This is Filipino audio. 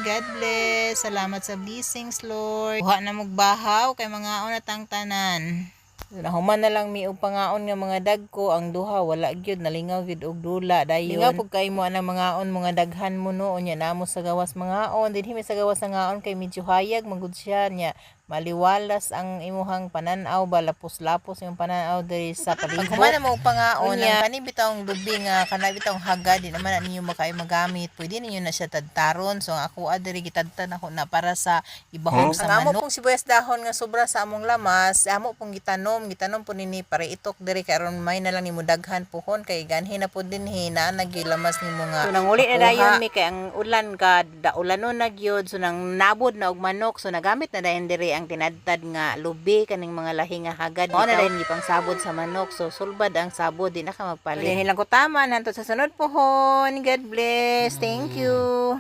God bless. Salamat sa blessings, Lord. Buha na magbahaw kay mga unatang tanan. Nahuman na lang mi og pangaon nga mga dagko ang duha wala gyud nalingaw gyud og dula dayon. Lingaw pug kay mo anang mangaon mga daghan mo no unya namo sa gawas mangaon dinhi mi sa gawas nga ngaon kay medyo hayag magud siya nya maliwalas ang imuhang pananaw ba lapos-lapos yung pananaw diri sa palibot. Pag humana mo og pangaon ang kani bitong lubi nga kana bitong haga di naman ninyo makay magamit pwede ninyo na siya tadtaron so ako adiri gitadtan ako na para sa ibahog sa manok. Ang amo pong sibuyas dahon nga sobra sa among lamas amo pong gitanom po nini para itok diri karon may na lang nimo daghan pohon kay ganhi na po dinhi na nagilamas nimo nga. So nanguli na dayon mi kay ang ulan ka ulanon na gyud so nang nabod na og manok so nagamit na dayon diri ang tinadtad nga lubi kaning mga lahi nga hagad. Mao na dayon gipang sabod sa manok so sulbad ang sabod di na ka magpalit. Dinhi lang ko tama nanto sa sunod pohon. God bless. Thank you.